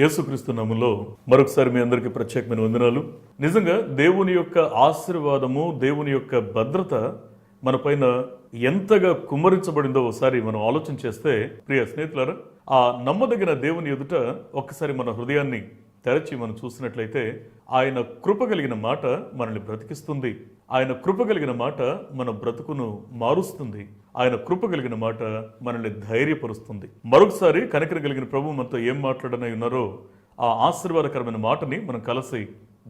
యేసుక్రీస్తు నామములో మరొకసారి మీ అందరికీ ప్రత్యేకమైన వందనాలు. నిజంగా దేవుని యొక్క ఆశీర్వాదము, దేవుని యొక్క భద్రత మన పైన ఎంతగా కుమ్మరించబడిందో ఒకసారి మనం ఆలోచన చేస్తే, ప్రియ స్నేహితులారా, ఆ నమ్మదగిన దేవుని ఎదుట ఒక్కసారి మన హృదయాన్ని తెరచి మనం చూసినట్లయితే, ఆయన కృప కలిగిన మాట మనల్ని బ్రతికిస్తుంది. ఆయన కృప కలిగిన మాట మన బ్రతుకును మారుస్తుంది. ఆయన కృప కలిగిన మాట మనల్ని ధైర్యపరుస్తుంది. మరొకసారి కనికరం కలిగిన ప్రభు మనతో ఏం మాట్లాడనై ఉన్నారో ఆ ఆశీర్వాదకరమైన మాటని మనం కలిసి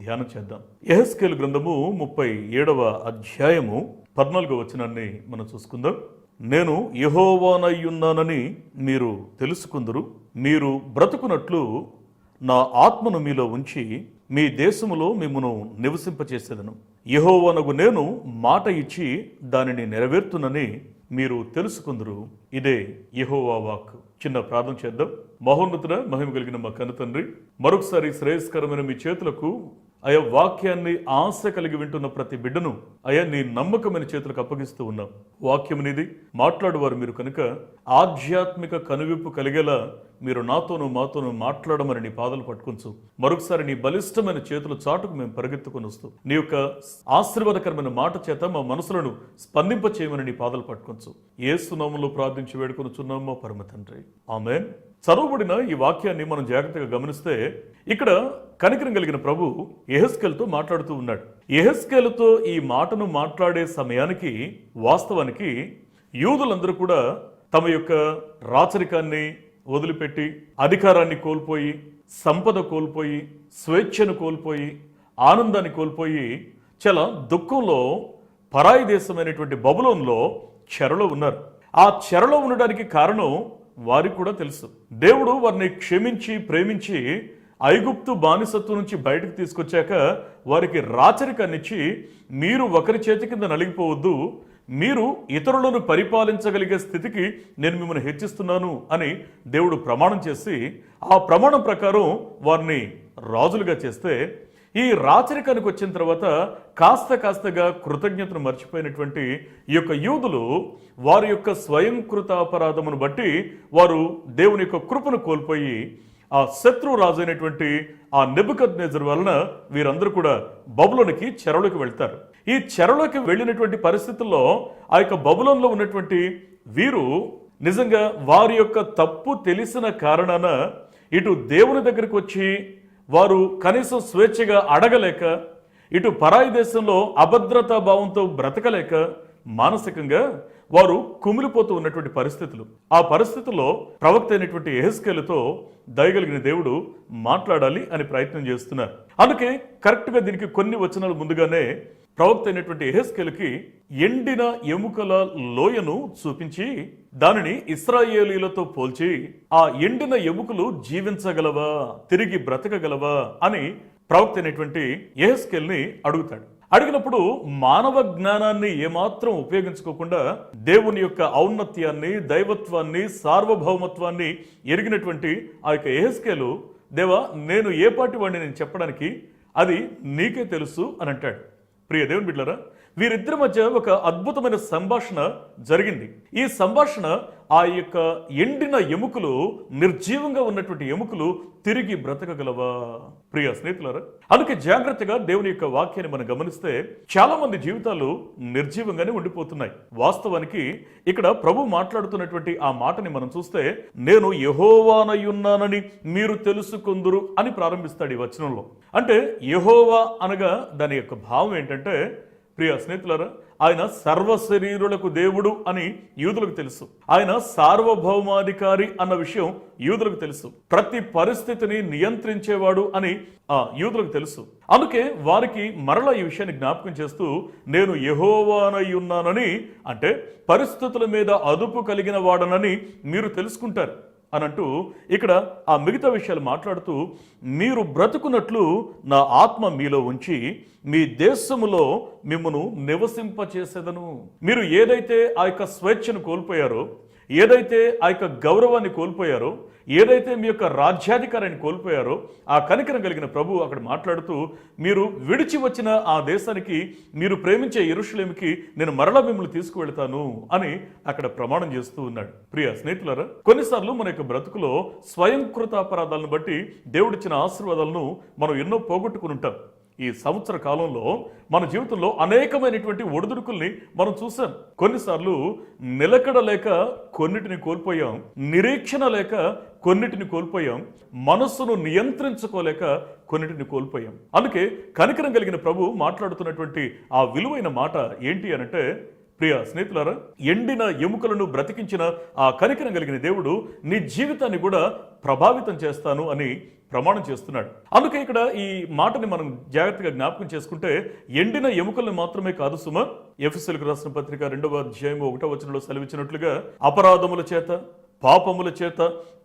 ధ్యానం చేద్దాం. యెహెజ్కేలు గ్రంథము 37వ అధ్యాయము 14వ వచనాన్ని మనం చూసుకుందాం. నేను యెహోవానయ్యున్నానని మీరు తెలుసుకుందురు, మీరు బ్రతుకున్నట్లు నా ఆత్మను మీలో ఉంచి మీ దేశములో మిమ్మును నివసింపచేసేదను. యెహోవానగు నేను మాట ఇచ్చి దానిని నెరవేర్తునని మీరు తెలుసుకుందరు. ఇదే యెహోవా వాక్కు. చిన్న ప్రార్థన చేద్దాం. మహోన్నతుడ, మహిమ కలిగిన మా కన్న తండ్రి, మరొకసారి శ్రేయస్కరమైన మీ చేతులకు అయా వాక్యాన్ని ఆశ కలిగి వింటున్న ప్రతి బిడ్డను అయా నీ నమ్మకమైన చేతులకు అప్పగిస్తూ ఉన్నాం. వాక్యం అనేది మాట్లాడువారు మీరు కనుక ఆధ్యాత్మిక కనువిప్పు కలిగేలా మీరు నాతోనూ మాతోనూ మాట్లాడమని నీ పాదాలు పట్టుకొంచు. మరొకసారి నీ బలిష్టమైన చేతుల చాటుకు మేము పరిగెత్తుకొని వస్తూ నీ యొక్క ఆశీర్వాదకరమైన మాట చేత మా మనసులను స్పందింప చేయమని నీ పాదాలు పట్టుకొంచు. యేసు నామములో ప్రార్థించి వేడుకొనుచున్నాము పరమ తండ్రి, ఆమేన్. చదవబడిన ఈ వాక్యాన్ని మనం జాగ్రత్తగా గమనిస్తే, ఇక్కడ కనికరం కలిగిన ప్రభు యెహెజ్కేలుతో మాట్లాడుతూ ఉన్నాడు. యెహెజ్కేలుతో ఈ మాటను మాట్లాడే సమయానికి వాస్తవానికి యూదులందరూ కూడా తమ యొక్క రాచరికాన్ని వదిలిపెట్టి, అధికారాన్ని కోల్పోయి, సంపద కోల్పోయి, స్వేచ్ఛను కోల్పోయి, ఆనందాన్ని కోల్పోయి చాలా దుఃఖంలో పరాయి దేశమైనటువంటి బబులోన్లో చెరలో ఉన్నారు. ఆ చెరలో ఉండడానికి కారణం వారికి కూడా తెలుసు. దేవుడు వారిని క్షమించి ప్రేమించి ఐగుప్తు బానిసత్వం నుంచి బయటకు తీసుకొచ్చాక వారికి రాచరికాన్నిచ్చి, మీరు ఒకరి చేతి కింద నలిగిపోవద్దు, మీరు ఇతరులను పరిపాలించగలిగే స్థితికి నేను మిమ్మల్ని హెచ్చిస్తున్నాను అని దేవుడు ప్రమాణం చేసి, ఆ ప్రమాణం ప్రకారం వారిని రాజులుగా చేస్తే, ఈ రాచరికానికి వచ్చిన తర్వాత కాస్తగా కృతజ్ఞతను మర్చిపోయినటువంటి ఈ యొక్క యూదులు వారి యొక్క స్వయంకృత అపరాధమును బట్టి వారు దేవుని యొక్క కృపను కోల్పోయి ఆ శత్రు రాజు అయినటువంటి ఆ నెబుకద్నెజరు వలన వీరందరూ కూడా బబులోనికి చెరలోకి వెళ్తారు. ఈ చెరలోకి వెళ్ళినటువంటి పరిస్థితుల్లో ఆ యొక్క బబులోన్లో ఉన్నటువంటి వీరు నిజంగా వారి యొక్క తప్పు తెలిసిన కారణాన ఇటు దేవుని దగ్గరికి వచ్చి వారు కనీసం స్వేచ్ఛగా అడగలేక, ఇటు పరాయి దేశంలో అభద్రతా భావంతో బ్రతకలేక మానసికంగా వారు కుమిలిపోతూ ఉన్నటువంటి పరిస్థితులు. ఆ పరిస్థితుల్లో ప్రవక్త అయినటువంటి యెహెజ్కేలుతో దయగలిగిన దేవుడు మాట్లాడాలి అని ప్రయత్నం చేస్తున్నారు. అందుకే కరెక్ట్గా దీనికి కొన్ని వచనాలు ముందుగానే ప్రవక్త అయినటువంటి యెహెజ్కేలుకి ఎండిన ఎముకల లోయను చూపించి దానిని ఇశ్రాయేలీలతో పోల్చి, ఆ ఎండిన ఎముకలు జీవించగలవా, తిరిగి బ్రతకగలవా అని ప్రవక్త అయినటువంటి యెహెజ్కేలుని అడుగుతాడు. అడిగినప్పుడు మానవ జ్ఞానాన్ని ఏమాత్రం ఉపయోగించుకోకుండా దేవుని యొక్క ఔన్నత్యాన్ని, దైవత్వాన్ని, సార్వభౌమత్వాన్ని ఎరిగినటువంటి ఆ యొక్క యెహెజ్కేలు, దేవా నేను ఏ పాటి వాడిని నేను చెప్పడానికి, అది నీకే తెలుసు అని అంటాడు. ప్రియ దేవుని బిడ్డలారా, వీరిద్దరి మధ్య ఒక అద్భుతమైన సంభాషణ జరిగింది. ఈ సంభాషణ ఆ యొక్క ఎండిన ఎముకలు, నిర్జీవంగా ఉన్నటువంటి ఎముకలు తిరిగి బ్రతకగలవా? ప్రియ స్నేహితులారా, అందుకే జాగ్రత్తగా దేవుని యొక్క వాక్యాన్ని మనం గమనిస్తే చాలా మంది జీవితాలు నిర్జీవంగానే ఉండిపోతున్నాయి. వాస్తవానికి ఇక్కడ ప్రభు మాట్లాడుతున్నటువంటి ఆ మాటని మనం చూస్తే, నేను యెహోవానయ్యున్నానని మీరు తెలుసుకుందురు అని ప్రారంభిస్తాడు ఈ వచనంలో. అంటే యెహోవా అనగా దాని యొక్క భావం ఏంటంటే, ప్రియ స్నేహితులారా, ఆయన సర్వశరీరులకు దేవుడు అని యూదులకు తెలుసు. ఆయన సార్వభౌమాధికారి అన్న విషయం యూదులకు తెలుసు. ప్రతి పరిస్థితిని నియంత్రించేవాడు అని యూదులకు తెలుసు. అందుకే వారికి మరలా ఈ విషయాన్ని జ్ఞాపకం చేస్తూ, నేను యెహోవానై ఉన్నానని, అంటే పరిస్థితుల మీద అదుపు కలిగిన వాడనని మీరు తెలుసుకుంటారు అని అంటూ ఇక్కడ ఆ మిగతా విషయాలు మాట్లాడుతూ, మీరు బ్రతుకున్నట్లు నా ఆత్మ మీలో ఉంచి మీ దేశములో మిమ్మను నివసింపచేసేదను. మీరు ఏదైతే ఆ యొక్క స్వేచ్ఛను కోల్పోయారో, ఏదైతే ఆ యొక్క గౌరవాన్ని కోల్పోయారో, ఏదైతే మీ యొక్క రాజ్యాధికారాన్ని కోల్పోయారో, ఆ కనికరం కలిగిన ప్రభు అక్కడ మాట్లాడుతూ, మీరు విడిచి వచ్చిన ఆ దేశానికి, మీరు ప్రేమించే యెరూషలేముకి నేను మరలా మిమ్మల్ని తీసుకువెళ్తాను అని అక్కడ ప్రమాణం చేస్తూ ఉన్నాడు. ప్రియ స్నేహితులారా, కొన్నిసార్లు మన యొక్క బ్రతుకులో స్వయంకృత అపరాధాలను బట్టి దేవుడిచ్చిన ఆశీర్వాదాలను మనం ఎన్నో పోగొట్టుకుని ఉంటాం. ఈ సంవత్సర కాలంలో మన జీవితంలో అనేకమైనటువంటి ఒడిదుడుకుల్ని మనం చూసాం. కొన్నిసార్లు నిలకడ లేక కొన్నిటిని కోల్పోయాం, నిరీక్షణ లేక కొన్నిటిని కోల్పోయాం, మనస్సును నియంత్రించుకోలేక కొన్నిటిని కోల్పోయాం. అందుకే కనికరం కలిగిన ప్రభు మాట్లాడుతున్నటువంటి ఆ విలువైన మాట ఏంటి అనంటే, ప్రియ స్నేహితులారా, ఎండిన ఎముకలను బ్రతికించిన ఆ కనికరం కలిగిన దేవుడు నీ జీవితాన్ని కూడా ప్రభావితం చేస్తాను అని ప్రమాణం చేస్తున్నాడు. అందుకే ఇక్కడ ఈ మాటని మనం జాగ్రత్తగా జ్ఞాపకం చేసుకుంటే, ఎండిన ఎముకలను మాత్రమే కాదు సుమ, ఎఫెసీయులకు రాసిన పత్రిక 2వ అధ్యాయం 1వ వచనంలో సెలవిచ్చినట్లుగా, అపరాధముల చేత పాపముల చేత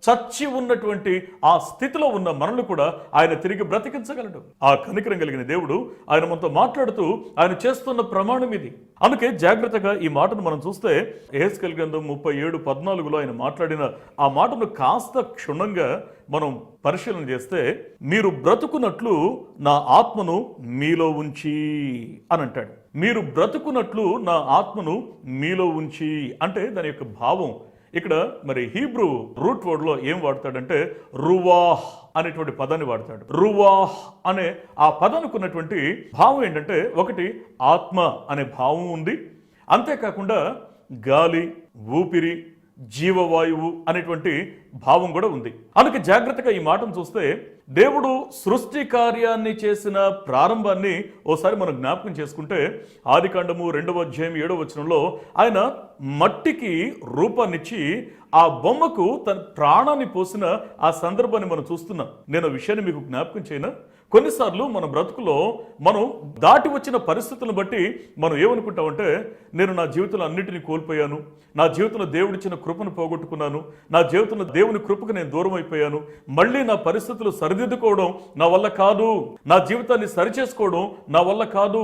చచ్చి ఉన్నటువంటి ఆ స్థితిలో ఉన్న మనల్ని కూడా ఆయన తిరిగి బ్రతికించగలడు. ఆ కనికరం కలిగిన దేవుడు ఆయన మనతో మాట్లాడుతూ ఆయన చేస్తున్న ప్రమాణం ఇది. అందుకే జాగ్రత్తగా ఈ మాటను మనం చూస్తే, యెహెజ్కేలు గ్రంథం 37:14లో ఆయన మాట్లాడిన ఆ మాటను కాస్త క్షుణ్ణంగా మనం పరిశీలన చేస్తే, మీరు బ్రతుకున్నట్లు నా ఆత్మను మీలో ఉంచి అని అంటాడు. మీరు బ్రతుకున్నట్లు నా ఆత్మను మీలో ఉంచి అంటే దాని యొక్క భావం ఇక్కడ మరి హీబ్రూ రూట్ వర్డ్ లో ఏం వాడతాడంటే రువాహ్ అనేటువంటి పదాన్ని వాడతాడు. రువాహ్ అనే ఆ పదానికి ఉన్నటువంటి భావం ఏంటంటే, ఒకటి ఆత్మ అనే భావం ఉంది, అంతేకాకుండా గాలి, ఊపిరి, జీవవాయువు అనేటువంటి భావం కూడా ఉంది. అందుకే జాగ్రత్తగా ఈ మాటను చూస్తే, దేవుడు సృష్టి కార్యాన్ని చేసిన ప్రారంభాన్ని ఓసారి మనం జ్ఞాపకం చేసుకుంటే, ఆదికాండము 2వ అధ్యాయం 7వ వచనంలో ఆయన మట్టికి రూపాన్నిచ్చి ఆ బొమ్మకు తన ప్రాణాన్ని పోసిన ఆ సందర్భాన్ని మనం చూస్తున్నాం. నేను విషయాన్ని మీకు జ్ఞాపకం చేయనా, కొన్నిసార్లు మన బ్రతుకులో మనం దాటి వచ్చిన పరిస్థితులను బట్టి మనం ఏమనుకుంటామంటే, నేను నా జీవితంలో అన్నిటినీ కోల్పోయాను, నా జీవితంలో దేవుడిచ్చిన కృపను పోగొట్టుకున్నాను, నా జీవితంలో దేవుని కృపకు నేను దూరం అయిపోయాను, మళ్ళీ నా పరిస్థితులు సరిదిద్దుకోవడం నా వల్ల కాదు, నా జీవితాన్ని సరిచేసుకోవడం నా వల్ల కాదు,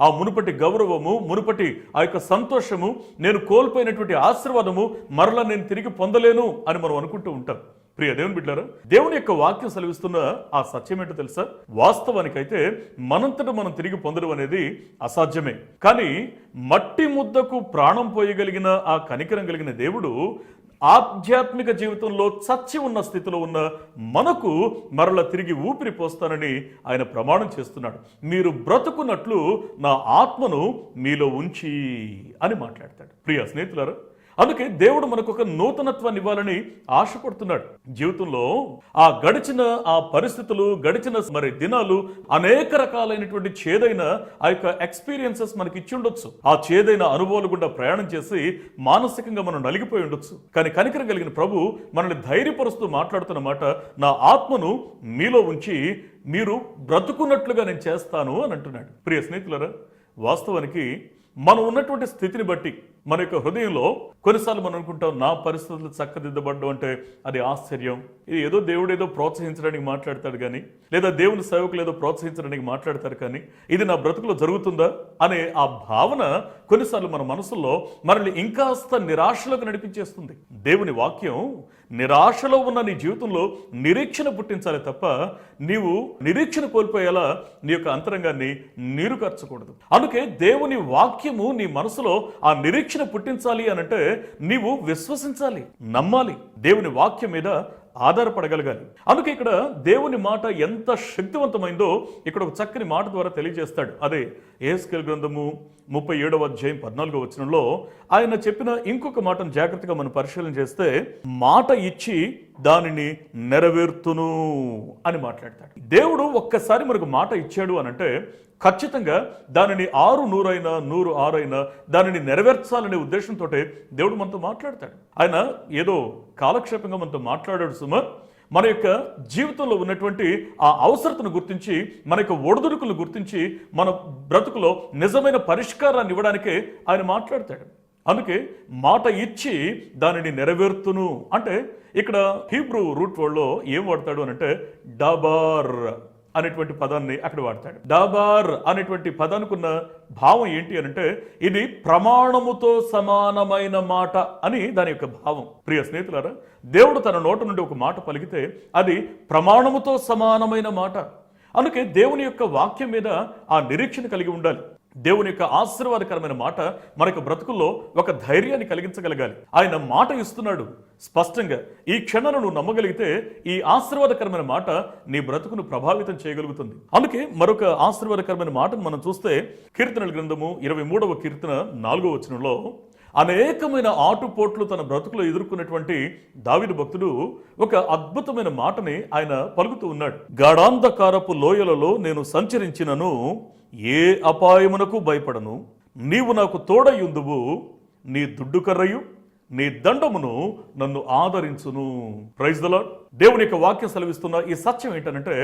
ఆ మునుపటి గౌరవము, మునుపటి ఆ యొక్క సంతోషము, నేను కోల్పోయినటువంటి ఆశీర్వాదము మరలా నేను తిరిగి పొందలేను అని మనం అనుకుంటూ ఉంటాం. ప్రియ దేవుని బిడ్డలారా, దేవుని యొక్క వాక్యం సెలవిస్తున్న ఆ సత్యం ఏంటో తెలుసా? వాస్తవానికైతే మనంతట మనం తిరిగి పొందడం అనేది అసాధ్యమే. కానీ మట్టి ముద్దకు ప్రాణం పోయగలిగిన ఆ కనికరం కలిగిన దేవుడు ఆధ్యాత్మిక జీవితంలో చచ్చి ఉన్న స్థితిలో ఉన్న మనకు మరల తిరిగి ఊపిరి పోస్తానని ఆయన ప్రమాణం చేస్తున్నాడు. మీరు బ్రతుకున్నట్లు నా ఆత్మను మీలో ఉంచి అని మాట్లాడతాడు. ప్రియ స్నేహితులారా, అందుకే దేవుడు మనకు ఒక నూతనత్వాన్ని ఇవ్వాలని ఆశపడుతున్నాడు. జీవితంలో ఆ గడిచిన ఆ పరిస్థితులు, గడిచిన మరి దినాలు అనేక రకాలైనటువంటి చేదైన ఆ యొక్క ఎక్స్పీరియన్సెస్ మనకి ఇచ్చి ఉండొచ్చు. ఆ చేదైన అనుభవాలు గుండా ప్రయాణం చేసి మానసికంగా మనం నలిగిపోయి ఉండొచ్చు. కానీ కనికరం కలిగిన ప్రభు మనల్ని ధైర్యపరుస్తూ మాట్లాడుతున్న మాట, నా ఆత్మను మీలో ఉంచి మీరు బ్రతుకున్నట్లుగా నేను చేస్తాను అని అంటున్నాడు. ప్రియ స్నేహితులారా, వాస్తవానికి మనం ఉన్నటువంటి స్థితిని బట్టి మన యొక్క హృదయంలో కొన్నిసార్లు మనం అనుకుంటాం, నా పరిస్థితులు చక్కదిద్దబడ్డం అంటే అది ఆశ్చర్యం, ఇది ఏదో దేవుడు ఏదో ప్రోత్సహించడానికి మాట్లాడతాడు కానీ, లేదా దేవుని సేవకులు ఏదో ప్రోత్సహించడానికి మాట్లాడతారు కానీ, ఇది నా బ్రతుకులో జరుగుతుందా అనే ఆ భావన కొన్నిసార్లు మన మనసులో మనల్ని ఇంకాస్త నిరాశలోకి నడిపించేస్తుంది. దేవుని వాక్యం నిరాశలో ఉన్న నీ జీవితంలో నిరీక్షణ పుట్టించాలి తప్ప నీవు నిరీక్షణ కోల్పోయేలా నీ యొక్క అంతరంగాన్ని నీరు కార్చకూడదు. అందుకే దేవుని వాక్యము నీ మనసులో ఆ నిరీక్షణ పుట్టించాలి అనంటే నీవు విశ్వసించాలి, నమ్మాలి, దేవుని వాక్యం మీద ఆధారపడగలగాలి. అందుకే ఇక్కడ దేవుని మాట ఎంత శక్తివంతమైందో ఇక్కడ ఒక చక్కని మాట ద్వారా తెలియజేస్తాడు. అదే యెహెజ్కేలు గ్రంథము 37వ అధ్యాయం 14వ వచనంలో ఆయన చెప్పిన ఇంకొక మాటను జాగ్రత్తగా మనం పరిశీలన చేస్తే, మాట ఇచ్చి దానిని నెరవేర్తును అని మాట్లాడతాడు. దేవుడు ఒక్కసారి మనకు మాట ఇచ్చాడు అనంటే ఖచ్చితంగా దానిని 100 అయినా 106 అయినా దానిని నెరవేర్చాలనే ఉద్దేశంతో దేవుడు మనతో మాట్లాడతాడు. ఆయన ఏదో కాలక్షేపంగా మనతో మాట్లాడాడు సుమ. మన యొక్క జీవితంలో ఉన్నటువంటి ఆ అవసరతను గుర్తించి, మన యొక్క ఒడిదుడుకులను గుర్తించి, మన బ్రతుకులో నిజమైన పరిష్కారాన్ని ఇవ్వడానికే ఆయన మాట్లాడతాడు. అందుకే మాట ఇచ్చి దానిని నెరవేర్తును అంటే ఇక్కడ హీబ్రూ రూట్ వర్డ్ లో ఏం వాడతాడు అనంటే డాబార్ అనేటువంటి పదాన్ని అక్కడ వాడతాడు. డాబార్ అనేటువంటి పదానికి ఉన్న భావం ఏంటి అంటే ఇది ప్రమాణముతో సమానమైన మాట అని దాని యొక్క భావం. ప్రియ స్నేహితులారా, దేవుడు తన నోట నుండి ఒక మాట పలికితే అది ప్రమాణముతో సమానమైన మాట. అందుకే దేవుని యొక్క వాక్యం మీద ఆ నిరీక్షణ కలిగి ఉండాలి. దేవుని యొక్క ఆశీర్వాదకరమైన మాట మనకు బ్రతుకుల్లో ఒక ధైర్యాన్ని కలిగించగలగాలి. ఆయన మాట ఇస్తున్నాడు స్పష్టంగా. ఈ క్షణను నువ్వు నమ్మగలిగితే ఈ ఆశీర్వాదకరమైన మాట నీ బ్రతుకును ప్రభావితం చేయగలుగుతుంది. అందుకే మరొక ఆశీర్వాదకరమైన మాటను మనం చూస్తే కీర్తనల గ్రంథము 23వ కీర్తన 4వ వచనంలో అనేకమైన ఆటుపోట్లు తన బ్రతుకులో ఎదుర్కొన్నటువంటి దావీదు భక్తుడు ఒక అద్భుతమైన మాటని ఆయన పలుకుతూ ఉన్నాడు. గాఢాంధకారపు లోయలలో నేను సంచరించినను ఏ అపాయమునకు భయపడను, నీవు నాకు తోడయుందువు, నీ దుడ్డు కర్రయు నీ దండమును నన్ను ఆదరించును. Praise the lord. దేవుని యొక్క వాక్యం సెలవిస్తున్న ఈ సత్యం ఏంటంటే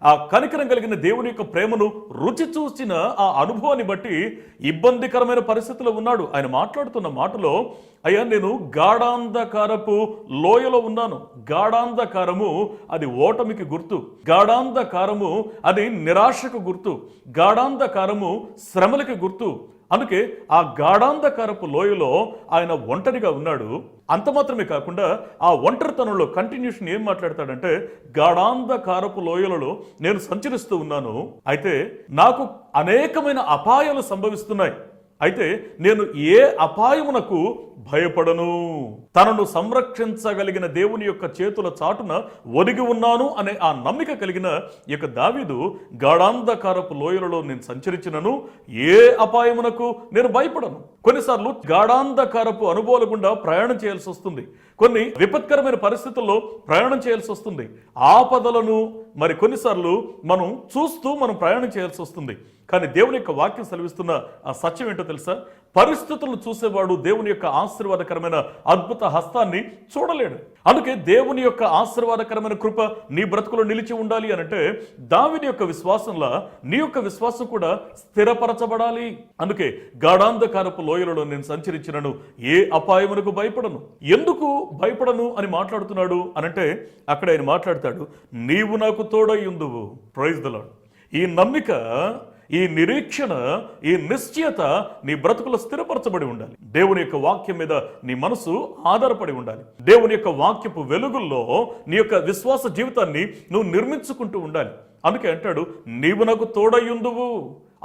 ఆ కనికరం కలిగిన దేవుని యొక్క ప్రేమను రుచి చూసిన ఆ అనుభవాన్ని బట్టి ఇబ్బందికరమైన పరిస్థితిలో ఉన్నాడు. ఆయన మాట్లాడుతున్న మాటలో, అయ్యా నేను గాఢాంధకారపు లోయలో ఉన్నాను. గాఢాంధకారము అది ఓటమికి గుర్తు, గాఢాంధకారము అది నిరాశకు గుర్తు, గాఢాంధకారము శ్రమలకి గుర్తు. అందుకే ఆ గాఢాంధకారపు లోయలో ఆయన ఒంటరిగా ఉన్నాడు. అంత మాత్రమే కాకుండా ఆ ఒంటరితనంలో కంటిన్యూషన్ ఏం మాట్లాడతాడంటే, గాఢాంధకారపు లోయలలో నేను సంచరిస్తూ ఉన్నాను, అయితే నాకు అనేకమైన అపాయాలు సంభవిస్తున్నాయి, అయితే నేను ఏ అపాయమునకు భయపడను. తనను సంరక్షించగలిగిన దేవుని యొక్క చేతుల చాటున ఒదిగి ఉన్నాను అనే ఆ నమ్మిక కలిగిన ఈ యొక్క దావీదు గాఢాంధకారపు లోయలలో నేను సంచరించినను ఏ అపాయమునకు నేను భయపడను. కొన్నిసార్లు గాఢాంధకారపు అనుభవాల గుండా ప్రయాణం చేయాల్సి వస్తుంది. కొన్ని విపత్కరమైన పరిస్థితుల్లో ప్రయాణం చేయాల్సి వస్తుంది. ఆపదలను మరి కొన్నిసార్లు మనం చూస్తూ మనం ప్రయాణం చేయాల్సి వస్తుంది. కానీ దేవుని యొక్క వాక్యం సెలవిస్తున్న ఆ సత్యం ఏంటో తెలుసా? పరిస్థితులను చూసేవాడు దేవుని యొక్క ఆశీర్వాదకరమైన అద్భుత హస్తాన్ని చూడలేడు. అందుకే దేవుని యొక్క ఆశీర్వాదకరమైన కృప నీ బ్రతుకులో నిలిచి ఉండాలి అనంటే దావీదు యొక్క విశ్వాసంలా నీ యొక్క విశ్వాసం కూడా స్థిరపరచబడాలి. అందుకే గాఢాంధకారపు లోయలలో నేను సంచరించినను ఏ అపాయమునకు భయపడను. ఎందుకు భయపడను అని మాట్లాడుతున్నాడు అనంటే అక్కడ ఆయన మాట్లాడతాడు, నీవు నాకు తోడయ్యుందువు. Praise the lord. ఈ నమ్మిక, ఈ నిరీక్షణ, ఈ నిశ్చయత నీ బ్రతుకులో స్థిరపరచబడి ఉండాలి. దేవుని యొక్క వాక్యం మీద నీ మనసు ఆధారపడి ఉండాలి. దేవుని యొక్క వాక్యపు వెలుగుల్లో నీ యొక్క విశ్వాస జీవితాన్ని నువ్వు నిర్మించుకుంటూ ఉండాలి. అందుకే అంటాడు, నీవు నాకు తోడయ్యుందువు.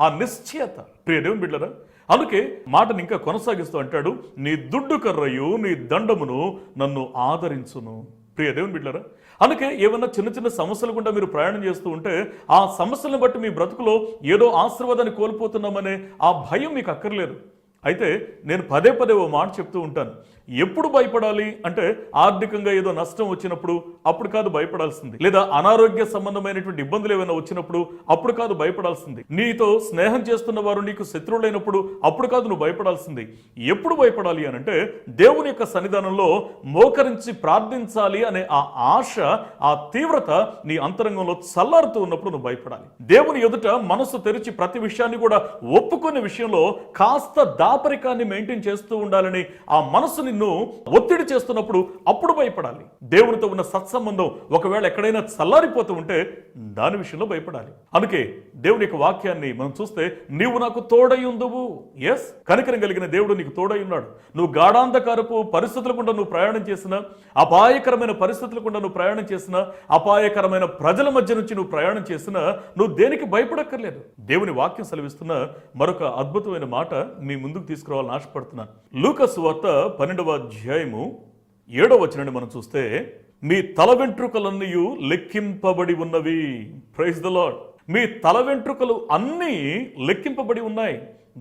ఆ నిశ్చయత, ప్రియ దేవుని బిడ్డలారా, అందుకే మాటని ఇంకా కొనసాగిస్తూ అంటాడు, నీ దుడ్డు కర్రయు నీ దండమును నన్ను ఆదరించును. ప్రియ దేవుని బిడ్డలారా, అందుకే ఏమన్నా చిన్న చిన్న సమస్యలు గుండా మీరు ప్రయాణం చేస్తూ ఉంటే ఆ సమస్యలను బట్టి మీ బ్రతుకులో ఏదో ఆశీర్వాదాన్ని కోల్పోతున్నామనే ఆ భయం మీకు అక్కర్లేదు. అయితే నేను పదే పదే ఓ మాట చెప్తూ ఉంటాను, ఎప్పుడు భయపడాలి అంటే ఆర్థికంగా ఏదో నష్టం వచ్చినప్పుడు అప్పుడు కాదు భయపడాల్సింది, లేదా అనారోగ్య సంబంధమైనటువంటి ఇబ్బందులు ఏమైనా వచ్చినప్పుడు అప్పుడు కాదు భయపడాల్సింది, నీతో స్నేహం చేస్తున్న వారు నీకు శత్రువులైనప్పుడు అప్పుడు కాదు నువ్వు భయపడాల్సింది. ఎప్పుడు భయపడాలి అనంటే దేవుని యొక్క సన్నిధానంలో మోకరించి ప్రార్థించాలి అనే ఆ ఆశ, ఆ తీవ్రత నీ అంతరంగంలో చల్లారుతూ ఉన్నప్పుడు నువ్వు భయపడాలి. దేవుని ఎదుట మనసు తెరిచి ప్రతి విషయాన్ని కూడా ఒప్పుకునే విషయంలో కాస్త దాపరికాన్ని మెయింటైన్ చేస్తూ ఉండాలని ఆ మనసు నిన్ను ఒత్తిడి చేస్తున్నప్పుడు అప్పుడు భయపడాలి. దేవునితో ఉన్న సత్సంబంధం ఒకవేళ ఎక్కడైనా చల్లారిపోతూ ఉంటే దాని విషయంలో భయపడాలి. అందుకే దేవుని యొక్క వాక్యాన్ని మనం చూస్తే, నీవు నాకు తోడయ్యుందువు. ఎస్, కనికరం కలిగిన దేవుడు నీకు తోడై ఉన్నాడు. నువ్వు గాఢాంధకారపు పరిస్థితుల గుండా నువ్వు ప్రయాణం చేసినా, అపాయకరమైన పరిస్థితుల గుండా నువ్వు ప్రయాణం చేసినా, అపాయకరమైన ప్రజల మధ్య నుంచి నువ్వు ప్రయాణం చేసినా నువ్వు దేనికి భయపడక్కర్లేదు. దేవుని వాక్యం సెలవిస్తున్న మరొక అద్భుతమైన మాట మీ ముందుకు తీసుకురావాలని ఆశపడుతున్నాను. లూకా సువార్త 12వ అధ్యాయము 7వ వచనాన్ని మనం చూస్తే, మీ తల వెంట్రుకలన్నీ లెక్కింపబడి ఉన్నవి. Praise the lord. మీ తల వెంట్రుకలు అన్నీ లెక్కింపబడి ఉన్నాయి.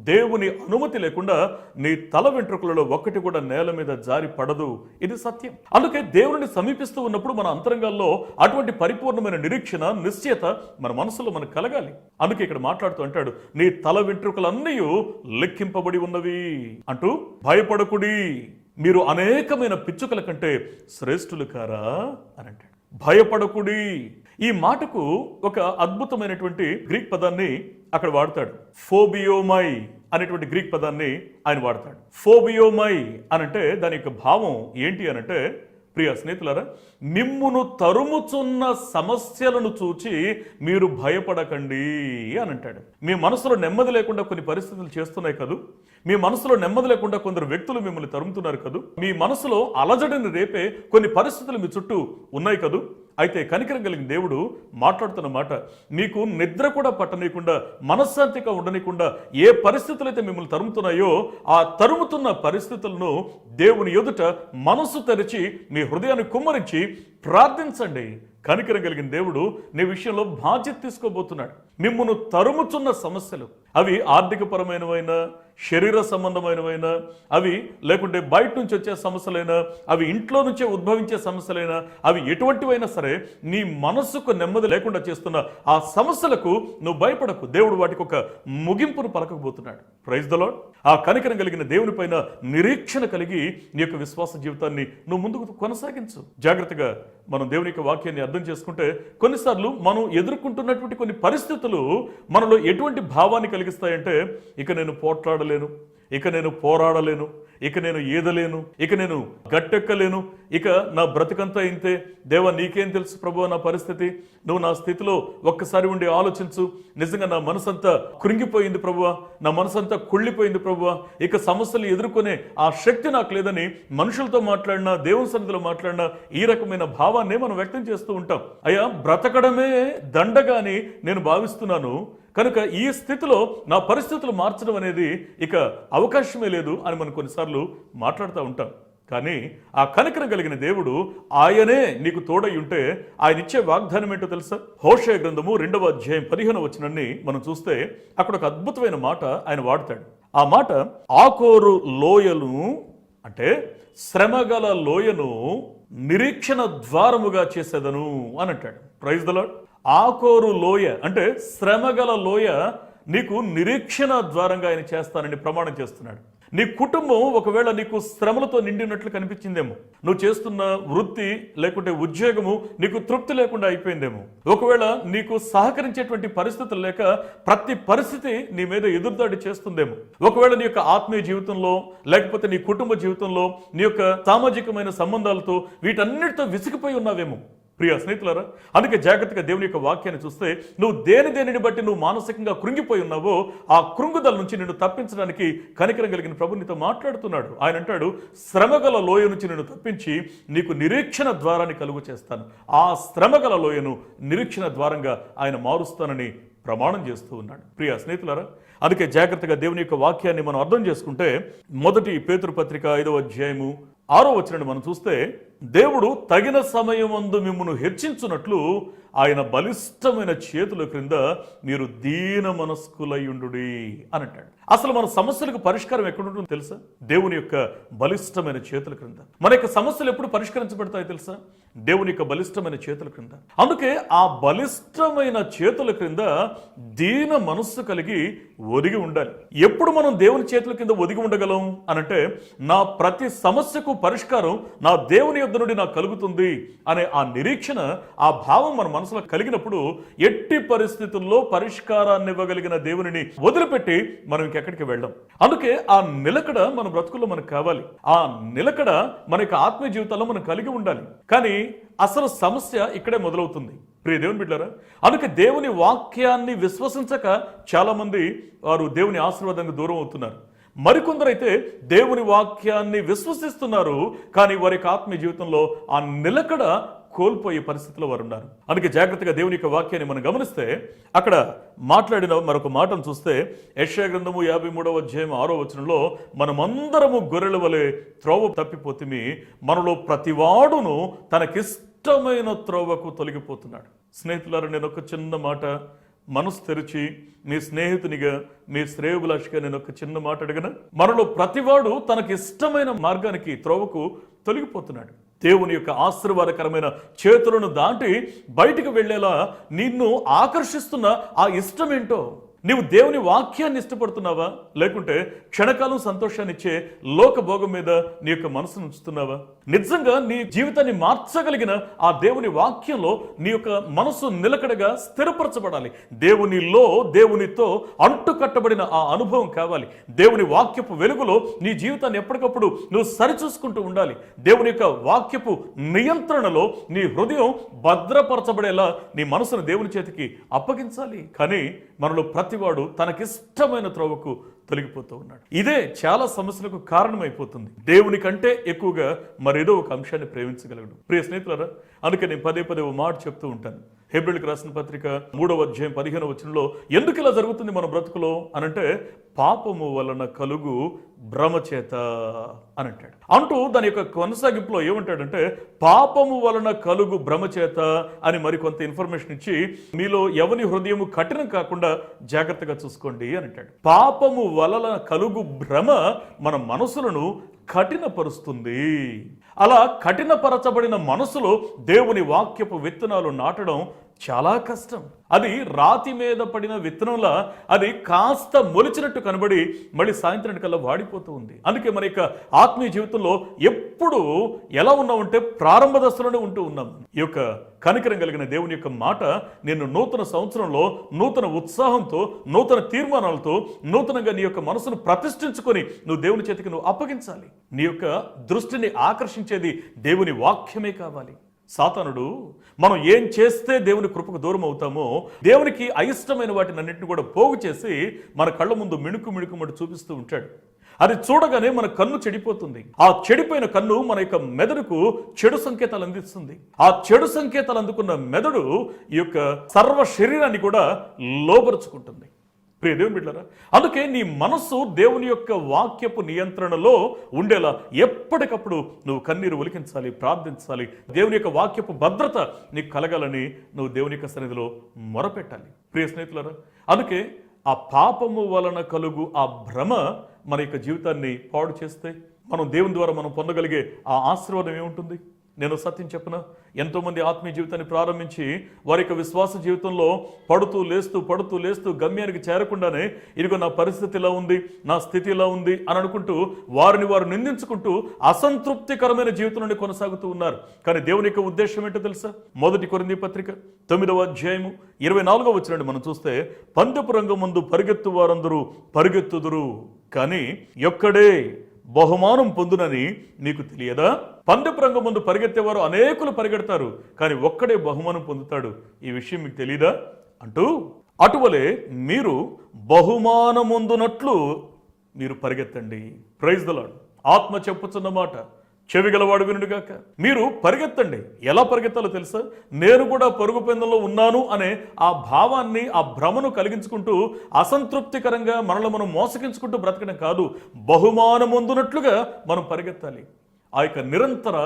దేవుని అనుమతి లేకుండా నీ తల వెంట్రుకలలో ఒక్కటి కూడా నేల మీద జారి పడదు. ఇది సత్యం. అందుకే దేవుని సమీపిస్తూ ఉన్నప్పుడు మన అంతరంగాల్లో అటువంటి పరిపూర్ణమైన నిరీక్షణ, నిశ్చయత మన మనసులో మనకు కలగాలి. అందుకే ఇక్కడ మాట్లాడుతూ అంటాడు, నీ తల వెంట్రుకలన్నీ లెక్కింపబడి ఉన్నవి అంటూ, భయపడకుడి, మీరు అనేకమైన పిచ్చుకల కంటే శ్రేష్ఠులు కారా అని అంటాడు. భయపడకుడి. ఈ మాటకు ఒక అద్భుతమైనటువంటి గ్రీక్ పదాన్ని అక్కడ వాడతాడు. ఫోబియోమై అనేటువంటి గ్రీక్ పదాన్ని ఆయన వాడతాడు. ఫోబియోమై అనంటే దాని యొక్క భావం ఏంటి అనంటే ప్రియ స్నేహితులారా, మిమ్మును తరుముచున్న సమస్యలను చూచి మీరు భయపడకండి అని అంటాడు. మీ మనసులో నెమ్మది లేకుండా కొన్ని పరిస్థితులు చేస్తున్నాయి కదూ, మీ మనసులో నెమ్మది లేకుండా కొందరు వ్యక్తులు మిమ్మల్ని తరుముతున్నారు కదూ, మీ మనసులో అలజడిని రేపే కొన్ని పరిస్థితులు మీ చుట్టూ ఉన్నాయి కదూ. అయితే కనికరం కలిగిన దేవుడు మాట్లాడుతున్న మాట, మీకు నిద్ర కూడా పట్టనీయకుండా, మనశ్శాంతిగా ఉండనీయకుండా ఏ పరిస్థితులు అయితే మిమ్మల్ని తరుముతున్నాయో ఆ తరుముతున్న పరిస్థితులను దేవుని ఎదుట మనసు తెరిచి మీ హృదయాన్ని కుమ్మరించి ప్రార్థించండి. కనికరం కలిగిన దేవుడు నీ విషయంలో బాధ్యత తీసుకోబోతున్నాడు. మిమ్మును తరుముచున్న సమస్యలు, అవి ఆర్థికపరమైనవైనా, శరీర సంబంధమైనవైనా, అవి లేకుంటే బయట నుంచి వచ్చే సమస్యలైనా, అవి ఇంట్లో నుంచే ఉద్భవించే సమస్యలైనా, అవి ఎటువంటివైనా సరే నీ మనస్సుకు నెమ్మది లేకుండా చేస్తున్న ఆ సమస్యలకు నువ్వు భయపడకు. దేవుడు వాటికి ఒక ముగింపును పలకబోతున్నాడు. Praise the lord. ఆ కనికరం కలిగిన దేవుని పైన నిరీక్షణ కలిగి నీ యొక్క విశ్వాస జీవితాన్ని నువ్వు ముందుకు కొనసాగించు. జాగ్రత్తగా మనం దేవుని యొక్క వాక్యాన్ని అర్థం చేసుకుంటే, కొన్నిసార్లు మనం ఎదుర్కొంటున్నటువంటి కొన్ని పరిస్థితులు మనలో ఎటువంటి భావాన్ని కలిగిస్తాయంటే, ఇక నేను పోట్లాడలేను, ఇక నేను పోరాడలేను, ఇక నేను ఈదలేను, ఇక నేను గట్టెక్కలేను, ఇక నా బ్రతికంతా ఇంతే, దేవా నీకేం తెలుసు ప్రభువా నా పరిస్థితి, నువ్వు నా స్థితిలో ఒక్కసారి ఉండి ఆలోచించు, నిజంగా నా మనసంతా కృంగిపోయింది ప్రభువా, నా మనసంతా కుళ్ళిపోయింది ప్రభువా, ఇక సమస్యలు ఎదుర్కొనే ఆ శక్తి నాకు లేదని మనుషులతో మాట్లాడినా, దేవుని సన్నిధిలో మాట్లాడినా ఈ రకమైన భావాన్ని మనం వ్యక్తం చేస్తూ ఉంటాం. అయ్యా, బ్రతకడమే దండగాని నేను భావిస్తున్నాను, కనుక ఈ స్థితిలో నా పరిస్థితులు మార్చడం అనేది ఇక అవకాశమే లేదు అని మనం కొన్నిసార్లు మాట్లాడుతూ ఉంటాం. కానీ ఆ కనికరం కలిగిన దేవుడు ఆయనే నీకు తోడై ఉంటే ఆయన ఇచ్చే వాగ్దానం ఏంటో తెలుసా? హోషేయ గ్రంథము 2వ అధ్యాయం 15వ వచనాన్ని మనం చూస్తే అక్కడ ఒక అద్భుతమైన మాట ఆయన వాడతాడు. ఆ మాట, ఆకోరు లోయను అంటే శ్రమగల లోయను నిరీక్షణ ద్వారముగా చేసేదను అని అంటాడు. Praise the lord. ఆకోరు లోయ అంటే శ్రమగల లోయ నీకు నిరీక్షణ ద్వారంగా ఆయన చేస్తానని ప్రమాణం చేస్తున్నాడు. నీ కుటుంబం ఒకవేళ నీకు శ్రమలతో నిండినట్లు కనిపించిందేమో, నువ్వు చేస్తున్న వృత్తి లేకుంటే ఉద్యోగము నీకు తృప్తి లేకుండా అయిపోయిందేమో, ఒకవేళ నీకు సహకరించేటువంటి పరిస్థితులు లేక ప్రతి పరిస్థితి నీ మీద ఎదురుదాడి చేస్తుందేమో, ఒకవేళ నీ యొక్క ఆత్మీయ జీవితంలో లేకపోతే నీ కుటుంబ జీవితంలో నీ యొక్క సామాజికమైన సంబంధాలతో వీటన్నిటితో విసిగిపోయి ఉన్నావేమో. ప్రియ స్నేహితులారా, అందుకే జాగ్రత్తగా దేవుని యొక్క వాక్యాన్ని చూస్తే నువ్వు దేనిని బట్టి నువ్వు మానసికంగా కృంగిపోయి ఉన్నావో ఆ కృంగుదల నుంచి నిన్ను తప్పించడానికి కనికరం కలిగిన ప్రభు నీతో మాట్లాడుతున్నాడు. ఆయన అంటాడు, శ్రమగల లోయ నుంచి నిన్ను తప్పించి నీకు నిరీక్షణ ద్వారాన్ని కలుగు చేస్తాను. ఆ శ్రమగల లోయను నిరీక్షణ ద్వారంగా ఆయన మారుస్తానని ప్రమాణం చేస్తూ ఉన్నాడు. ప్రియ స్నేహితులారా, అందుకే జాగ్రత్తగా దేవుని యొక్క వాక్యాన్ని మనం అర్థం చేసుకుంటే, మొదటి పేతురు పత్రిక 5వ అధ్యాయము 6వ వచనాన్ని మనం చూస్తే, దేవుడు తగిన సమయమందు మిమ్మును హెచ్చించున్నట్లు ఆయన బలిష్టమైన చేతుల క్రింద మీరు దీన మనస్కులయుండుడి అని అంటాడు. అసలు మన సమస్యలకు పరిష్కారం ఎక్కడుంటుందో తెలుసా? దేవుని యొక్క బలిష్టమైన చేతుల క్రింద. మన యొక్క సమస్యలు ఎప్పుడు పరిష్కరించబడతాయో తెలుసా? దేవుని యొక్క బలిష్టమైన చేతుల క్రింద. అందుకే ఆ బలిష్టమైన చేతుల క్రింద దీన మనస్సు కలిగి ఒదిగి ఉండాలి. ఎప్పుడు మనం దేవుని చేతుల కింద ఒదిగి ఉండగలం అనంటే, నా ప్రతి సమస్యకు పరిష్కారం నా దేవుని యొద్ద నుండి నాకు కలుగుతుంది అనే ఆ నిరీక్షణ, ఆ భావం మన మనసులో కలిగినప్పుడు ఎట్టి పరిస్థితుల్లో పరిష్కారాన్ని ఇవ్వగలిగిన దేవునిని వదిలిపెట్టి మనం ఇంకెక్కడికి వెళ్ళాం. అందుకే ఆ నిలకడ మన బ్రతుకుల్లో మనకు కావాలి. ఆ నిలకడ మన యొక్క ఆత్మీయ జీవితాల్లో మనం కలిగి ఉండాలి. కానీ అసలు సమస్య ఇక్కడే మొదలవుతుంది ప్రియ దేవుని బిడ్డలారా. అందుకే దేవుని వాక్యాన్ని విశ్వసించక చాలా మంది వారు దేవుని ఆశీర్వాదానికి దూరం అవుతున్నారు. మరికొందరైతే దేవుని వాక్యాన్ని విశ్వసిస్తున్నారు, కానీ వారి యొక్క ఆత్మీయ జీవితంలో ఆ నిలకడ కోల్పోయే పరిస్థితిలో వారు ఉన్నారు. అందుకే జాగ్రత్తగా దేవుని యొక్క వాక్యాన్ని మనం గమనిస్తే అక్కడ మాట్లాడిన మరొక మాటను చూస్తే, యెషయా గ్రంథము 53వ అధ్యాయం 6వ వచనంలో, మనమందరము గొర్రెల వలె త్రోవ తప్పిపోతిమి, మనలో ప్రతివాడును తనకిష్టమైన త్రోవకు తొలగిపోతున్నాడు. స్నేహితులారా, నేను ఒక చిన్న మాట మనసు తెరిచి మీ స్నేహితునిగా, మీ శ్రేయోభిలాషిగా నేను ఒక చిన్న మాట అడిగిన, మనలో ప్రతివాడు తనకి ఇష్టమైన మార్గానికి, త్రోవకు తొలగిపోతున్నాడు. దేవుని యొక్క ఆశీర్వాదకరమైన చేతులను దాటి బయటికి వెళ్ళేలా నిన్ను ఆకర్షిస్తున్న ఆ ఇష్టం ఏంటో, నీవు దేవుని వాక్యాన్ని ఇష్టపడుతున్నావా, లేకుంటే క్షణకాలం సంతోషాన్ని ఇచ్చే లోక భోగం మీద నీ యొక్క మనసును ఉంచుతున్నావా? నిజంగా నీ జీవితాన్ని మార్చగలిగిన ఆ దేవుని వాక్యంలో నీ యొక్క మనసు నిలకడగా స్థిరపరచబడాలి. దేవునిలో, దేవునితో అంటు కట్టబడిన ఆ అనుభవం కావాలి. దేవుని వాక్యపు వెలుగులో నీ జీవితాన్ని ఎప్పటికప్పుడు నువ్వు సరిచూసుకుంటూ ఉండాలి. దేవుని యొక్క వాక్యపు నియంత్రణలో నీ హృదయం భద్రపరచబడేలా నీ మనసును దేవుని చేతికి అప్పగించాలి. కానీ మనలో ప్రతివాడు తనకిష్టమైన త్రోవకు తొలగిపోతూ ఉన్నాడు. ఇదే చాలా సమస్యలకు కారణమైపోతుంది. దేవుని కంటే ఎక్కువగా మరేదో ఒక అంశాన్ని ప్రేమించగలడు. ప్రియ స్నేహితులారా, అందుకే నేను పదే పదే ఓ మాట చెప్తూ ఉంటాను. హెబ్రీయులకు రాసిన పత్రిక 3వ అధ్యాయం 15వ వచనంలో ఎందుకు ఇలా జరుగుతుంది మన బ్రతుకులో అనంటే, పాపము వలన కలుగు భ్రమ చేత అని అంటాడు. అంటూ దాని యొక్క కొనసాగింపులో ఏమంటాడంటే, పాపము వలన కలుగు భ్రమ చేత అని మరికొంత ఇన్ఫర్మేషన్ ఇచ్చి, మీలో ఎవని హృదయము కఠినం కాకుండా జాగ్రత్తగా చూసుకోండి అని అంటాడు. పాపము వలన కలుగు భ్రమ మన మనసులను కఠినపరుస్తుంది. అలా కఠినపరచబడిన మనసులో దేవుని వాక్యపు విత్తనాలు నాటడం చాలా కష్టం. అది రాతి మీద పడిన విత్తనంలా అది కాస్త మొలిచినట్టు కనబడి మళ్ళీ సాయంత్రానికి కల్లా వాడిపోతూ ఉంది. అందుకే మన యొక్క ఆత్మీయ జీవితంలో ఎప్పుడు ఎలా ఉన్నామంటే ప్రారంభ దశలోనే ఉంటూ ఉన్నాం. ఈ యొక్క కనికరం కలిగిన దేవుని యొక్క మాట నేను నూతన సంవత్సరంలో నూతన ఉత్సాహంతో, నూతన తీర్మానాలతో, నూతనంగా నీ యొక్క మనసును ప్రతిష్ఠించుకొని నువ్వు దేవుని చేతికి నువ్వు అప్పగించాలి. నీ యొక్క దృష్టిని ఆకర్షించేది దేవుని వాక్యమే కావాలి. సాతానుడు మనం ఏం చేస్తే దేవుని కృపకు దూరం అవుతామో, దేవునికి అయిష్టమైన వాటిని అన్నింటిని కూడా పోగు చేసి మన కళ్ళ ముందు మిణుకుమడి చూపిస్తూ ఉంటాడు. అది చూడగానే మన కన్ను చెడిపోతుంది. ఆ చెడిపోయిన కన్ను మన యొక్క మెదడుకు చెడు సంకేతాలు అందిస్తుంది. ఆ చెడు సంకేతాలు అందుకున్న మెదడు ఈ యొక్క సర్వ శరీరాన్ని కూడా లోపరుచుకుంటుంది. ప్రియ దేవుని బిడ్డలారా, అందుకే నీ మనస్సు దేవుని యొక్క వాక్యపు నియంత్రణలో ఉండేలా ఎప్పటికప్పుడు నువ్వు కన్నీరు ఒలికించాలి, ప్రార్థించాలి. దేవుని యొక్క వాక్యపు భద్రత నీకు కలగాలని నువ్వు దేవుని యొక్క సన్నిధిలో మొరపెట్టాలి. ప్రియ స్నేహితులారా, అందుకే ఆ పాపము వలన కలుగు ఆ భ్రమ మన యొక్క జీవితాన్ని పాడు చేస్తే మనం దేవుని ద్వారా మనం పొందగలిగే ఆ ఆశీర్వాదం ఏముంటుంది? నేను సత్యం చెప్పనా, ఎంతోమంది ఆత్మీయ జీవితాన్ని ప్రారంభించి వారి యొక్క విశ్వాస జీవితంలో పడుతూ లేస్తూ గమ్యానికి చేరకుండానే ఇదిగో నా పరిస్థితి ఇలా ఉంది, నా స్థితి ఇలా ఉంది అని అనుకుంటూ వారిని వారు నిందించుకుంటూ అసంతృప్తికరమైన జీవితం నుండి కొనసాగుతూ ఉన్నారు. కానీ దేవుని యొక్క ఉద్దేశం ఏంటో తెలుసా? 1 కొరింథీ పత్రిక 9వ అధ్యాయము 24వ వచనాన్ని మనం చూస్తే, పందెపు రంగం ముందు పరిగెత్తు వారందరూ పరిగెత్తుదురు, కానీ ఒక్కడే బహుమానం పొందునని మీకు తెలియదా? పందెపు రంగం ముందు పరిగెత్తేవారు అనేకులు పరిగెడతారు, కానీ ఒక్కడే బహుమానం పొందుతాడు. ఈ విషయం మీకు తెలియదా అంటూ, అటువలే మీరు బహుమానముందునట్లు మీరు పరిగెత్తండి. Praise the lord. ఆత్మ చెప్పుచున్న మాట చెవి గలవాడు వినుడుగాక. మీరు పరిగెత్తండి. ఎలా పరిగెత్తాలో తెలుసా? నేను కూడా పరుగు పందెంలో ఉన్నాను అనే ఆ భావాన్ని, ఆ భ్రమను కలిగించుకుంటూ అసంతృప్తికరంగా మనల్ని మనం మోసగించుకుంటూ బ్రతకడం కాదు, బహుమానముందునట్లుగా మనం పరిగెత్తాలి. ఆ యొక్క నిరంతర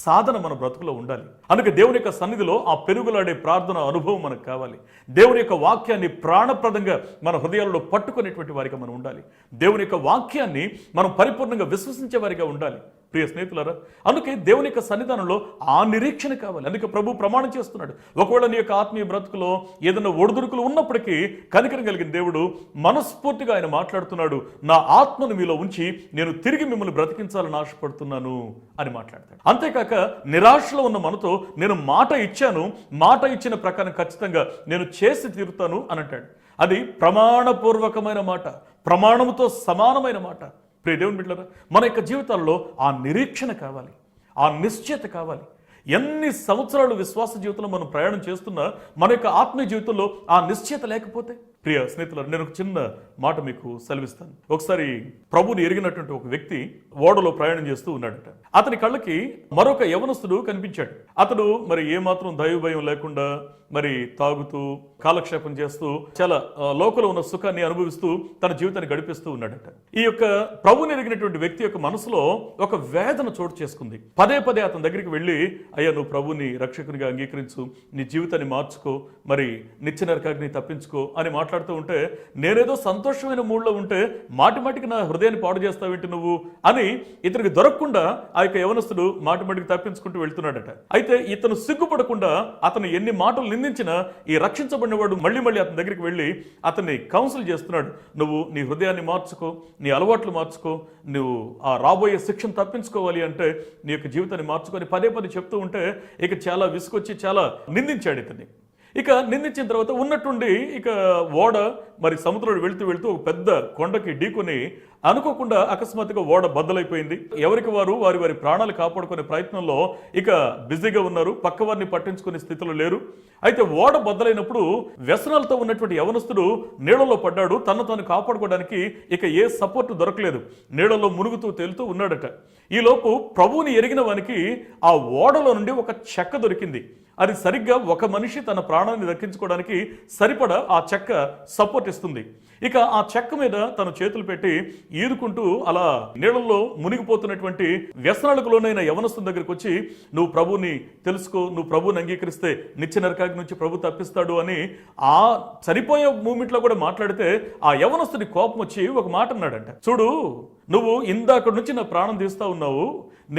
సాధన మన బ్రతుకులో ఉండాలి. అందుకే దేవుని యొక్క సన్నిధిలో ఆ పెరుగులాడే ప్రార్థన అనుభవం మనకు కావాలి. దేవుని యొక్క వాక్యాన్ని ప్రాణప్రదంగా మన హృదయాలలో పట్టుకునేటువంటి వారిగా మనం ఉండాలి. దేవుని యొక్క వాక్యాన్ని మనం పరిపూర్ణంగా విశ్వసించే వారిగా ఉండాలి. ప్రియ స్నేహితులారా, అందుకే దేవుని యొక్క సన్నిధానంలో ఆ నిరీక్షణ కావాలి. అందుకే ప్రభు ప్రమాణం చేస్తున్నాడు, ఒకవేళ నీ యొక్క ఆత్మీయ బ్రతుకులో ఏదైనా ఒడిదుడుకులు ఉన్నప్పటికీ కనికరం కలిగిన దేవుడు మనస్ఫూర్తిగా ఆయన మాట్లాడుతున్నాడు, నా ఆత్మను మీలో ఉంచి నేను తిరిగి మిమ్మల్ని బ్రతికించాలని ఆశపడుతున్నాను అని మాట్లాడతాడు. అంతేకాక నిరాశలో ఉన్న మనతో నేను మాట ఇచ్చాను, మాట ఇచ్చిన ప్రకారం ఖచ్చితంగా నేను చేసి తీరుతాను అని అంటాడు. అది ప్రమాణపూర్వకమైన మాట, ప్రమాణముతో సమానమైన మాట. ప్రియ దేవుని బిడ్డలారా, మన యొక్క జీవితాల్లో ఆ నిరీక్షణ కావాలి, ఆ నిశ్చయత కావాలి. ఎన్ని సంవత్సరాలు విశ్వాస జీవితంలో మనం ప్రయాణం చేస్తున్నా మన యొక్క ఆత్మీయ జీవితంలో ఆ నిశ్చయత లేకపోతే, ప్రియ స్నేహితులారా, నేను ఒక చిన్న మాట మీకు సెలవిస్తాను. ఒకసారి ప్రభుని ఎరిగినటువంటి ఒక వ్యక్తి ఓడలో ప్రయాణం చేస్తూ ఉన్నాడట. అతని కళ్ళకి మరొక యవనస్తుడు కనిపించాడు. అతడు మరి ఏమాత్రం దైవ భయం లేకుండా మరి తాగుతూ కాలక్షేపం చేస్తూ చాలా లోకంలో ఉన్న సుఖాన్ని అనుభవిస్తూ తన జీవితాన్ని గడిపిస్తూ ఉన్నాడట. ఈ యొక్క ప్రభుని ఎరిగినటువంటి వ్యక్తి యొక్క మనసులో ఒక వేదన చోటు చేసుకుంది. పదే పదే అతని దగ్గరికి వెళ్ళి, అయ్యా నువ్వు ప్రభుని రక్షకునిగా అంగీకరించు, నీ జీవితాన్ని మార్చుకో, మరి నిత్య నరకాగ్ని తప్పించుకో అని మాట్లాడుతూ మాట్లాడుతూ ఉంటే నేనేదో సంతోషమైన మూడ్లో ఉంటే మాటిమాటికి నా హృదయాన్ని పాడు చేస్తావేంటి నువ్వు అని ఇతనికి దొరకకుండా ఆ యొక్క యవనస్తుడు మాటిమాటికి తప్పించుకుంటూ వెళ్తున్నాడట. అయితే ఇతను సిగ్గుపడకుండా అతను ఎన్ని మాటలు నిందించినా ఈ రక్షించబడినవాడు మళ్ళీ మళ్ళీ అతని దగ్గరికి వెళ్ళి అతన్ని కౌన్సిల్ చేస్తున్నాడు. నువ్వు నీ హృదయాన్ని మార్చుకో, నీ అలవాట్లు మార్చుకో, నువ్వు ఆ రాబోయే శిక్షను తప్పించుకోవాలి అంటే నీ యొక్క జీవితాన్ని మార్చుకొని పదే పదే చెప్తూ ఉంటే ఇక చాలా విసుకొచ్చి చాలా నిందించాడు ఇతన్ని. ఇక నిందించిన తర్వాత ఉన్నట్టుండి ఇక ఓడ మరి సముద్రంలో వెళ్తూ వెళ్తూ ఒక పెద్ద కొండకి ఢీకొని అనుకోకుండా అకస్మాత్తుగా ఓడ బద్దలైపోయింది. ఎవరికి వారు వారి వారి ప్రాణాలు కాపాడుకునే ప్రయత్నంలో ఇక బిజీగా ఉన్నారు, పక్క వారిని పట్టించుకునే స్థితిలో లేరు. అయితే ఓడ బద్దలైనప్పుడు వ్యసనాలతో ఉన్నటువంటి యవనస్తుడు నీళ్లలో పడ్డాడు. తను తాను కాపాడుకోవడానికి ఇక ఏ సపోర్ట్ దొరకలేదు, నీళ్లలో మునుగుతూ తేలుతూ ఉన్నాడట. ఈలోపు ప్రభువుని ఎరిగిన వానికి ఆ ఓడలో నుండి ఒక చెక్క దొరికింది. అది సరిగ్గా ఒక మనిషి తన ప్రాణాన్ని దక్కించుకోవడానికి సరిపడా ఆ చెక్క సపోర్ట్ ఇస్తుంది. ఇక ఆ చెక్క మీద తను చేతులు పెట్టి ఈదుకుంటూ అలా నీళ్ళల్లో మునిగిపోతున్నటువంటి వ్యసనాలకు లోనైన యవనస్తుని దగ్గరికి వచ్చి, నువ్వు ప్రభుని తెలుసుకో, నువ్వు ప్రభుని అంగీకరిస్తే నిత్య నరకాగ్ని నుంచి ప్రభు తప్పిస్తాడు అని ఆ చనిపోయే మూమెంట్లో కూడా మాట్లాడితే ఆ యవనస్తుని కోపం వచ్చి ఒక మాట అన్నాడంట. చూడు, నువ్వు ఇందాక నుంచి నా ప్రాణం తీస్తా ఉన్నావు,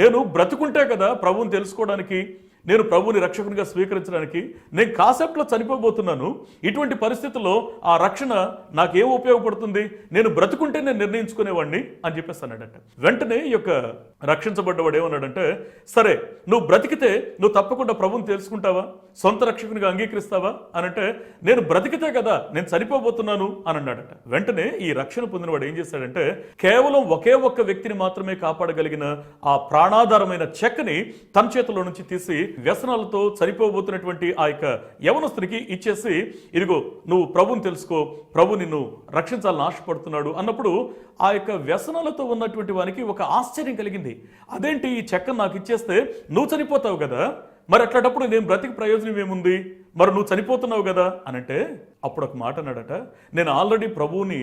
నేను బ్రతుకుంటే కదా ప్రభుని తెలుసుకోవడానికి, నేను ప్రభుని రక్షకునిగా స్వీకరించడానికి, నేను కాన్సెప్ట్లో చనిపోబోతున్నాను. ఇటువంటి పరిస్థితుల్లో ఆ రక్షణ నాకేం ఉపయోగపడుతుంది, నేను బ్రతుకుంటే నేను నిర్ణయించుకునేవాడిని అని చెప్పేసి అన్నాడంట. వెంటనే ఈ యొక్క రక్షించబడ్డవాడు ఏమన్నాడంటే, సరే నువ్వు బ్రతికితే నువ్వు తప్పకుండా ప్రభుని తెలుసుకుంటావా, సొంత రక్షకునిగా అంగీకరిస్తావా అని అంటే, నేను బ్రతికితే కదా నేను చనిపోబోతున్నాను అని అన్నాడట. వెంటనే ఈ రక్షణ పొందినవాడు ఏం చేశాడంటే, కేవలం ఒకే ఒక్క వ్యక్తిని మాత్రమే కాపాడగలిగిన ఆ ప్రాణాధారమైన చెక్కని తన చేతిలో నుంచి తీసి వ్యసనాలతో చనిపోబోతున్నటువంటి ఆ యొక్క యవనస్తునికి ఇచ్చేసి, ఇదిగో నువ్వు ప్రభుని తెలుసుకో, ప్రభు నిన్ను రక్షించాలని ఆశపడుతున్నాడు అన్నప్పుడు ఆ యొక్క వ్యసనాలతో ఉన్నటువంటి వానికి ఒక ఆశ్చర్యం కలిగింది. అదేంటి, ఈ చెక్క నాకు ఇచ్చేస్తే నువ్వు చనిపోతావు కదా, మరి అట్లాంటప్పుడు నేను బ్రతికి ప్రయోజనం ఏముంది, మరి నువ్వు చనిపోతున్నావు కదా అని అంటే, అప్పుడు ఒక మాట అన్నాడట, నేను ఆల్రెడీ ప్రభువుని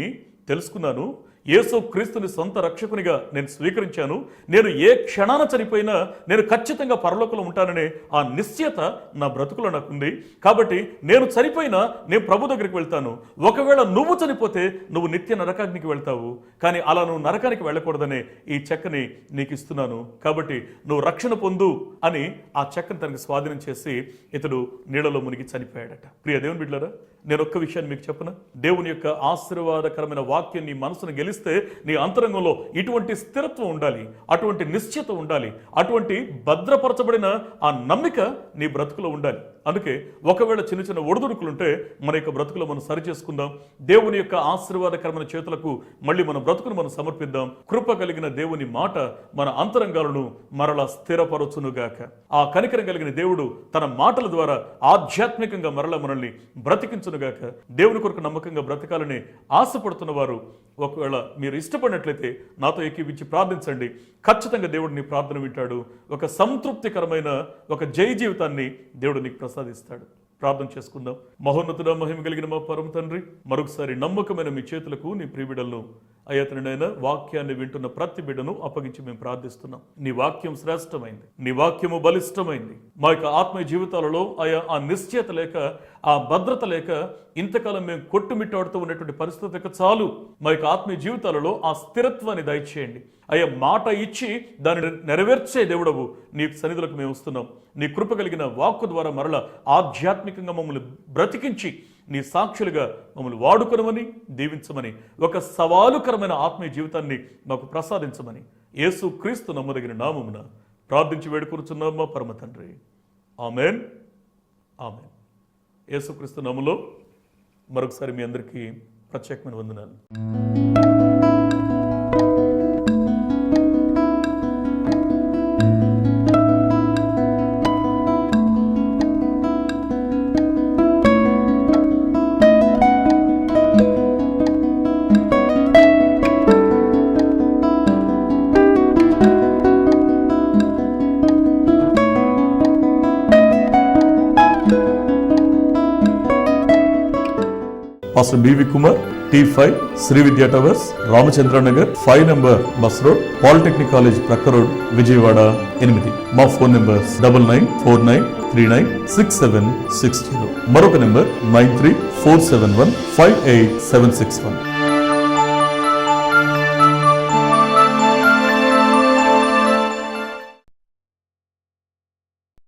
తెలుసుకున్నాను, యేసు క్రీస్తుని సొంత రక్షకునిగా నేను స్వీకరించాను, నేను ఏ క్షణాన చనిపోయినా నేను ఖచ్చితంగా పరలోకంలో ఉంటాననే ఆ నిశ్చయత నా బ్రతుకులో నాకుంది. కాబట్టి నేను చనిపోయినా నేను ప్రభు దగ్గరికి వెళ్తాను. ఒకవేళ నువ్వు చనిపోతే నువ్వు నిత్య నరకాగ్నికి వెళ్తావు, కానీ అలా నువ్వు నరకానికి వెళ్ళకూడదనే ఈ చెక్కని నీకు ఇస్తున్నాను, కాబట్టి నువ్వు రక్షణ పొందు అని ఆ చెక్కని తనకి స్వాధీనం చేసి ఇతడు నీళ్ళలో మునిగి చనిపోయాడట. ప్రియ దేవుని బిడ్డలారా, నేను ఒక్క విషయాన్ని మీకు చెప్పనా, దేవుని యొక్క ఆశీర్వాదకరమైన వాక్యం నీ మనసును గెలిస్తే నీ అంతరంగంలో ఇటువంటి స్థిరత్వం ఉండాలి, అటువంటి నిశ్చయత ఉండాలి, అటువంటి భద్రపరచబడిన ఆ నమ్మిక నీ బ్రతుకులో ఉండాలి. అందుకే ఒకవేళ చిన్న చిన్న ఒడిదుడుకులుంటే మన యొక్క బ్రతుకులో మనం సరి చేసుకుందాం. దేవుని యొక్క ఆశీర్వాదకరమైన చేతులకు మళ్ళీ మన బ్రతుకును మనం సమర్పిద్దాం. కృప కలిగిన దేవుని మాట మన అంతరంగాలను మరలా స్థిరపరచునుగాక. ఆ కనికరం కలిగిన దేవుడు తన మాటల ద్వారా ఆధ్యాత్మికంగా మరలా మనల్ని బ్రతికించునుగాక. దేవుని కొరకు నమ్మకంగా బ్రతకాలని ఆశపడుతున్న వారు ఒకవేళ మీరు ఇష్టపడినట్లయితే నాతో ఏకీవించి ప్రార్థించండి. ఖచ్చితంగా దేవుడు నీ ప్రార్థన వింటాడు. ఒక సంతృప్తికరమైన ఒక జయ జీవితాన్ని దేవుడు నీకు ప్రసాదిస్తాడు. ప్రార్థన చేసుకుందాం. మహోన్నతుడా, మహిమ కలిగిన మా పరమ తండ్రి, మరొకసారి నమ్మకమైన మీ చేతులకు నీ ప్రియబిడ్డలను అయ్యతనైనా వాక్యాన్ని వింటున్న ప్రతి బిడ్డను అప్పగించి మేము ప్రార్థిస్తున్నాం. నీ వాక్యం శ్రేష్టమైంది, నీ వాక్యము బలిష్టమైంది. మా యొక్క ఆత్మీయ జీవితాలలో ఆ నిశ్చయత లేక, ఆ భద్రత లేక ఇంతకాలం మేము కొట్టుమిట్టాడుతూ ఉన్నటువంటి పరిస్థితులకు చాలు మా యొక్క ఆత్మీయ జీవితాలలో ఆ స్థిరత్వాన్ని దయచేయండి. అయ్యా, మాట ఇచ్చి దాన్ని నెరవేర్చే దేవుడవు నీ సన్నిధులకు మేము వస్తున్నాం. నీ కృప కలిగిన వాక్కు ద్వారా మరల ఆధ్యాత్మికంగా మమ్మల్ని బ్రతికించి నీ సాక్షులుగా మమ్మల్ని వాడుకొనమని దీవించమని, ఒక సవాలుకరమైన ఆత్మీయ జీవితాన్ని మాకు ప్రసాదించమని యేసు క్రీస్తు నమ్మదగిన నామమున ప్రార్థించి వేడుకొనుచున్నాం మా పరమ తండ్రి. Amen, amen. యేసు క్రీస్తు నామములో మరొకసారి మీ అందరికీ ప్రత్యేకమైన వందనాలు. Pastor BV Kumar, T5 Shri విద్యా towers, Ramachandra Nagar 5 number bus road, polytechnic college ప్రక్క రోడ్, విజయవాడ 8. మా ఫోన్ నెంబర్ 9949396760. మరొక నెంబర్ 9347158761.